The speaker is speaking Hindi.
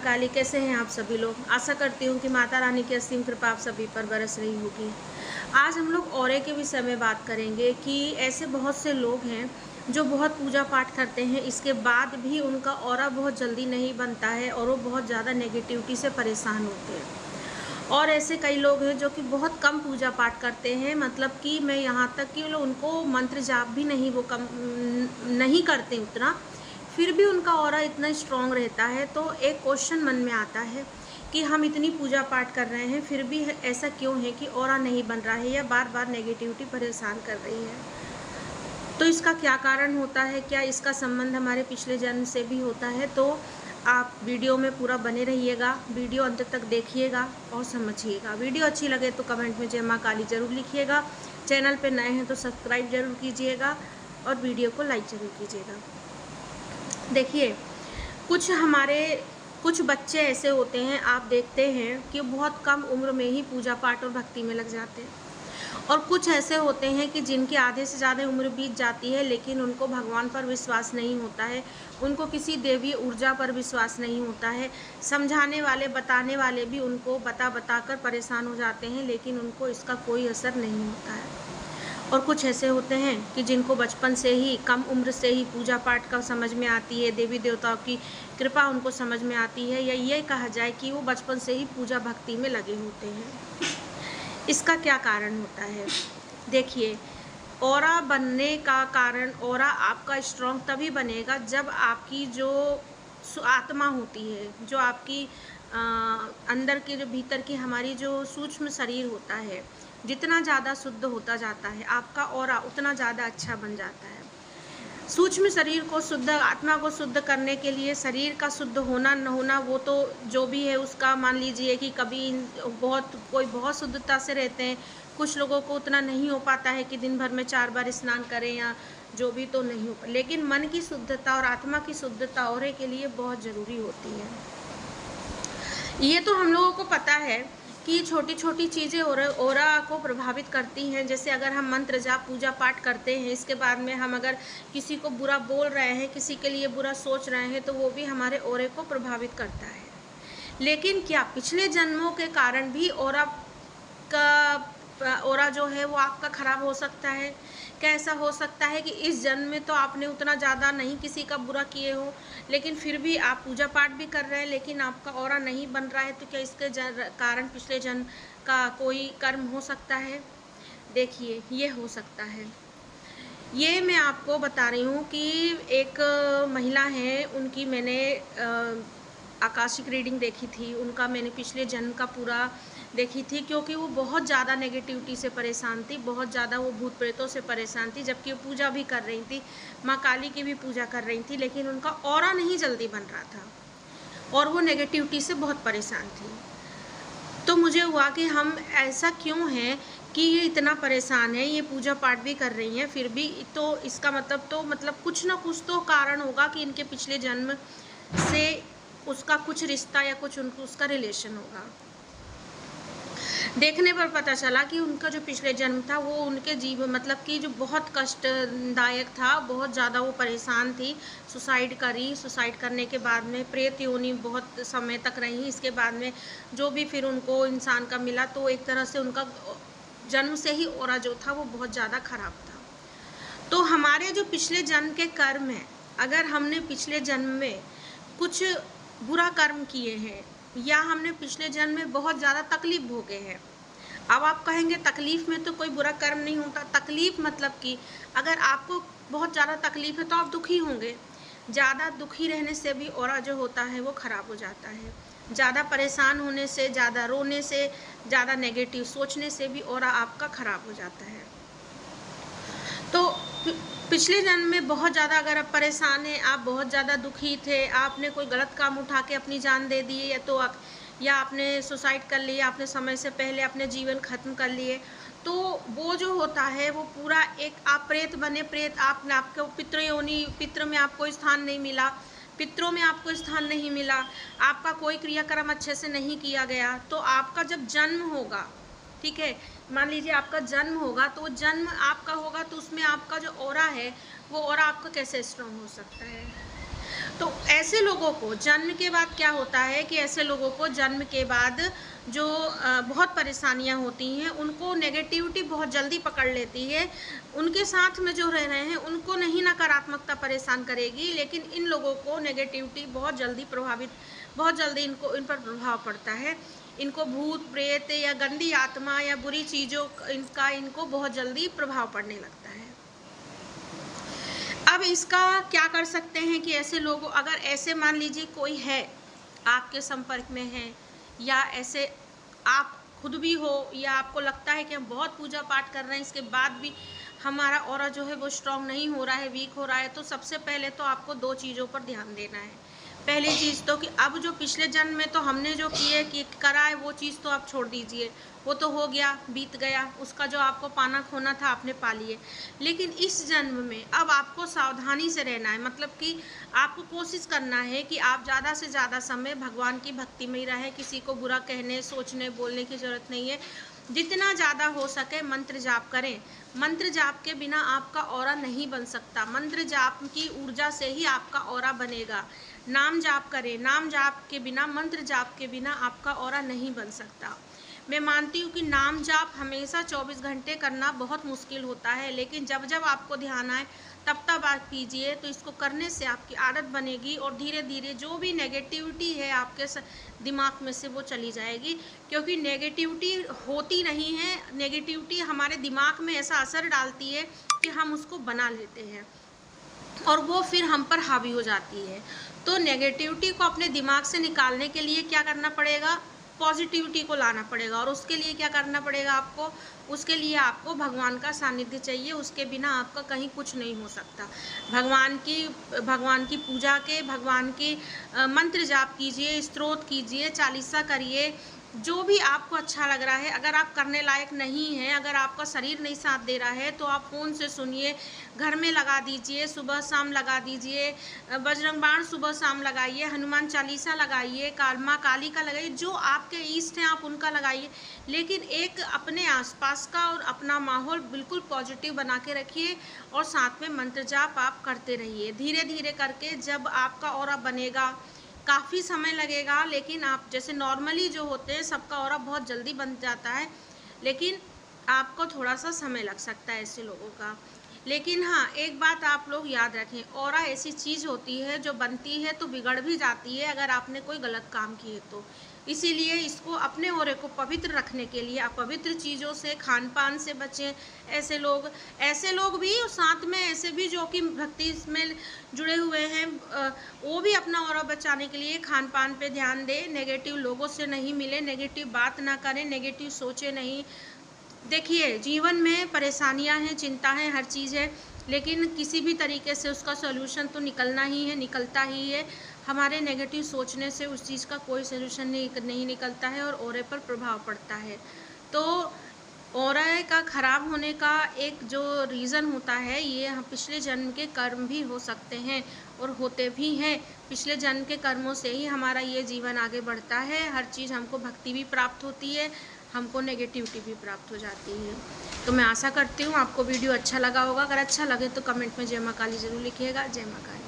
काली, कैसे हैं आप सभी लोग। आशा करती हूँ कि माता रानी की असीम कृपा आप सभी पर बरस रही होगी। आज हम लोग ऑरे के विषय में बात करेंगे कि ऐसे बहुत से लोग हैं जो बहुत पूजा पाठ करते हैं, इसके बाद भी उनका ऑरा बहुत जल्दी नहीं बनता है और वो बहुत ज़्यादा नेगेटिविटी से परेशान होते हैं। और ऐसे कई लोग हैं जो कि बहुत कम पूजा पाठ करते हैं, मतलब कि मैं यहाँ तक कि उनको मंत्र जाप भी नहीं वो कम नहीं करते उतना, फिर भी उनका ऑरा इतना स्ट्रॉन्ग रहता है। तो एक क्वेश्चन मन में आता है कि हम इतनी पूजा पाठ कर रहे हैं फिर भी ऐसा क्यों है कि ऑरा नहीं बन रहा है या बार बार नेगेटिविटी परेशान कर रही है। तो इसका क्या कारण होता है, क्या इसका संबंध हमारे पिछले जन्म से भी होता है? तो आप वीडियो में पूरा बने रहिएगा, वीडियो अंत तक देखिएगा और समझिएगा। वीडियो अच्छी लगे तो कमेंट में जय माँ काली ज़रूर लिखिएगा। चैनल पर नए हैं तो सब्सक्राइब ज़रूर कीजिएगा और वीडियो को लाइक ज़रूर कीजिएगा। देखिए, कुछ बच्चे ऐसे होते हैं, आप देखते हैं कि बहुत कम उम्र में ही पूजा पाठ और भक्ति में लग जाते हैं। और कुछ ऐसे होते हैं कि जिनकी आधे से ज़्यादा उम्र बीत जाती है लेकिन उनको भगवान पर विश्वास नहीं होता है, उनको किसी देवी ऊर्जा पर विश्वास नहीं होता है। समझाने वाले, बताने वाले भी उनको बता कर परेशान हो जाते हैं लेकिन उनको इसका कोई असर नहीं होता है। और कुछ ऐसे होते हैं कि जिनको बचपन से ही, कम उम्र से ही पूजा पाठ का समझ में आती है, देवी देवताओं की कृपा उनको समझ में आती है, या ये कहा जाए कि वो बचपन से ही पूजा भक्ति में लगे होते हैं। इसका क्या कारण होता है? देखिए, ऑरा बनने का कारण, ऑरा आपका स्ट्रॉन्ग तभी बनेगा जब आपकी जो आत्मा होती है, जो आपकी अंदर के, जो भीतर की हमारी जो सूक्ष्म शरीर होता है, जितना ज़्यादा शुद्ध होता जाता है आपका ऑरा उतना ज़्यादा अच्छा बन जाता है। सूक्ष्म शरीर को शुद्ध, आत्मा को शुद्ध करने के लिए शरीर का शुद्ध होना न होना वो तो जो भी है उसका मान लीजिए कि कभी कोई बहुत शुद्धता से रहते हैं, कुछ लोगों को उतना नहीं हो पाता है कि दिन भर में 4 बार स्नान करें या जो भी, तो नहीं हो, लेकिन मन की शुद्धता और आत्मा की शुद्धता ऑरे के लिए बहुत ज़रूरी होती है। ये तो हम लोगों को पता है कि छोटी छोटी चीज़ें ऑरा को प्रभावित करती हैं। जैसे अगर हम मंत्र जाप पूजा पाठ करते हैं, इसके बाद में हम अगर किसी को बुरा बोल रहे हैं, किसी के लिए बुरा सोच रहे हैं, तो वो भी हमारे ऑरे को प्रभावित करता है। लेकिन क्या पिछले जन्मों के कारण भी ऑरा जो है वो आपका ख़राब हो सकता है? क्या ऐसा हो सकता है कि इस जन्म में तो आपने उतना ज़्यादा नहीं किसी का बुरा किए हो, लेकिन फिर भी आप पूजा पाठ भी कर रहे हैं लेकिन आपका ऑरा नहीं बन रहा है? तो क्या इसके कारण पिछले जन्म का कोई कर्म हो सकता है? देखिए, ये हो सकता है। ये मैं आपको बता रही हूँ कि एक महिला है, उनकी मैंने आकाशिक रीडिंग देखी थी, उनका मैंने पिछले जन्म का पूरा देखी थी, क्योंकि वो बहुत ज़्यादा नेगेटिविटी से परेशान थी, बहुत ज़्यादा वो भूत प्रेतों से परेशान थी, जबकि वो पूजा भी कर रही थी, माँ काली की भी पूजा कर रही थी, लेकिन उनका ऑरा नहीं जल्दी बन रहा था और वो नेगेटिविटी से बहुत परेशान थी। तो मुझे हुआ कि हम ऐसा क्यों हैं कि ये इतना परेशान है, ये पूजा पाठ भी कर रही हैं फिर भी, तो इसका मतलब कुछ ना कुछ तो कारण होगा कि इनके पिछले जन्म से उसका कुछ रिश्ता या कुछ उसका रिलेशन होगा। देखने पर पता चला कि उनका जो पिछले जन्म था वो उनके जीवन मतलब कि जो बहुत कष्टदायक था, बहुत ज़्यादा वो परेशान थी, सुसाइड करी, सुसाइड करने के बाद में प्रेत योनि बहुत समय तक रही। इसके बाद में जो भी फिर उनको इंसान का मिला, तो एक तरह से उनका जन्म से ही ऑरा जो था वो बहुत ज़्यादा खराब था। तो हमारे जो पिछले जन्म के कर्म हैं, अगर हमने पिछले जन्म में कुछ बुरा कर्म किए हैं या हमने पिछले जन्म में बहुत ज़्यादा तकलीफ भोगे हैं। अब आप कहेंगे तकलीफ़ में तो कोई बुरा कर्म नहीं होता। तकलीफ़ मतलब कि अगर आपको बहुत ज़्यादा तकलीफ़ है तो आप दुखी होंगे। ज़्यादा दुखी रहने से भी ऑरा जो होता है वो ख़राब हो जाता है। ज़्यादा परेशान होने से, ज़्यादा रोने से, ज़्यादा नेगेटिव सोचने से भी ऑरा आपका ख़राब हो जाता है। तो पिछले जन्म में बहुत ज़्यादा अगर आप परेशान हैं, आप बहुत ज़्यादा दुखी थे, आपने कोई गलत काम उठा के अपनी जान दे दी है, या आपने सुसाइड कर लिया, आपने समय से पहले अपने जीवन ख़त्म कर लिए, तो वो जो होता है वो पूरा एक आप प्रेत बने, आपको पितृ में आपको स्थान नहीं मिला, पितरों में आपको स्थान नहीं मिला, आपका कोई क्रियाक्रम अच्छे से नहीं किया गया, तो आपका जब जन्म होगा, ठीक है, मान लीजिए आपका जन्म होगा, तो जन्म आपका होगा तो उसमें आपका जो ऑरा है वो ऑरा आपका कैसे स्ट्रॉन्ग हो सकता है? तो ऐसे लोगों को जन्म के बाद क्या होता है कि ऐसे लोगों को जन्म के बाद जो बहुत परेशानियां होती हैं, उनको नेगेटिविटी बहुत जल्दी पकड़ लेती है। उनके साथ में जो रह रहे हैं उनको नहीं नकारात्मकता परेशान करेगी, लेकिन इन लोगों को नेगेटिविटी बहुत जल्दी इन पर प्रभाव पड़ता है। इनको भूत प्रेत या गंदी आत्मा या बुरी चीज़ों का इनको बहुत जल्दी प्रभाव पड़ने लगता है। अब इसका क्या कर सकते हैं कि ऐसे लोगों, अगर ऐसे मान लीजिए कोई है आपके संपर्क में है, या ऐसे आप खुद भी हो, या आपको लगता है कि हम बहुत पूजा पाठ कर रहे हैं इसके बाद भी हमारा ऑरा जो है वो स्ट्रांग नहीं हो रहा है, वीक हो रहा है, तो सबसे पहले तो आपको 2 चीज़ों पर ध्यान देना है। पहली चीज़ तो कि अब जो पिछले जन्म में तो हमने जो करा है वो चीज़ तो आप छोड़ दीजिए, वो तो हो गया, बीत गया, उसका जो आपको पाना खोना था आपने पा लिए। लेकिन इस जन्म में अब आपको सावधानी से रहना है, मतलब कि आपको कोशिश करना है कि आप ज़्यादा से ज़्यादा समय भगवान की भक्ति में ही रहें। किसी को बुरा कहने, सोचने, बोलने की ज़रूरत नहीं है। जितना ज़्यादा हो सके मंत्र जाप करें। मंत्र जाप के बिना आपका ऑरा नहीं बन सकता। मंत्र जाप की ऊर्जा से ही आपका ऑरा बनेगा। नाम जाप करें। नाम जाप के बिना, मंत्र जाप के बिना आपका ऑरा नहीं बन सकता। मैं मानती हूँ कि नाम जाप हमेशा 24 घंटे करना बहुत मुश्किल होता है, लेकिन जब जब आपको ध्यान आए तब तब आप कीजिए, तो इसको करने से आपकी आदत बनेगी और धीरे धीरे जो भी नेगेटिविटी है आपके दिमाग में से वो चली जाएगी। क्योंकि नेगेटिविटी होती नहीं है, नेगेटिविटी हमारे दिमाग में ऐसा असर डालती है कि हम उसको बना लेते हैं और वो फिर हम पर हावी हो जाती है। तो नेगेटिविटी को अपने दिमाग से निकालने के लिए क्या करना पड़ेगा? पॉजिटिविटी को लाना पड़ेगा। और उसके लिए क्या करना पड़ेगा आपको? उसके लिए आपको भगवान का सानिध्य चाहिए। उसके बिना आपका कहीं कुछ नहीं हो सकता। भगवान की पूजा के, भगवान की मंत्र जाप कीजिए, स्तोत्र कीजिए, चालीसा करिए, जो भी आपको अच्छा लग रहा है। अगर आप करने लायक नहीं हैं, अगर आपका शरीर नहीं साथ दे रहा है, तो आप फ़ोन से सुनिए, घर में लगा दीजिए, सुबह शाम लगा दीजिए, बजरंग बाण सुबह शाम लगाइए, हनुमान चालीसा लगाइए, माँ काली का लगाइए, जो आपके इष्ट हैं आप उनका लगाइए। लेकिन एक अपने आसपास का और अपना माहौल बिल्कुल पॉजिटिव बना के रखिए और साथ में मंत्र जाप आप करते रहिए। धीरे धीरे करके जब आपका ऑरा बनेगा, काफ़ी समय लगेगा, लेकिन आप जैसे नॉर्मली जो होते हैं सबका ऑरा बहुत जल्दी बन जाता है, लेकिन आपको थोड़ा सा समय लग सकता है ऐसे लोगों का। लेकिन हाँ, एक बात आप लोग याद रखें, ऑरा ऐसी चीज़ होती है जो बनती है तो बिगड़ भी जाती है अगर आपने कोई गलत काम किए तो। इसीलिए इसको, अपने ऑरे को पवित्र रखने के लिए अपवित्र चीज़ों से, खान पान से बचें। ऐसे लोग भी, और साथ में ऐसे भी जो कि भक्ति में जुड़े हुए हैं, वो भी अपना ऑरा बचाने के लिए खान पान पे ध्यान दें। नेगेटिव लोगों से नहीं मिले, नेगेटिव बात ना करें, नेगेटिव सोचें नहीं। देखिए, जीवन में परेशानियां हैं, चिंता है, हर चीज़ है, लेकिन किसी भी तरीके से उसका सॉल्यूशन तो निकलना ही है, निकलता ही है। हमारे नेगेटिव सोचने से उस चीज़ का कोई सॉल्यूशन नहीं निकलता है और ऑरे पर प्रभाव पड़ता है। तो ऑरा का ख़राब होने का एक जो रीज़न होता है, ये हम पिछले जन्म के कर्म भी हो सकते हैं और होते भी हैं। पिछले जन्म के कर्मों से ही हमारा ये जीवन आगे बढ़ता है। हर चीज़, हमको भक्ति भी प्राप्त होती है, हमको नेगेटिविटी भी प्राप्त हो जाती है। तो मैं आशा करती हूँ आपको वीडियो अच्छा लगा होगा। अगर अच्छा लगे तो कमेंट में जय माँ काली ज़रूर लिखिएगा। जय माँ काली।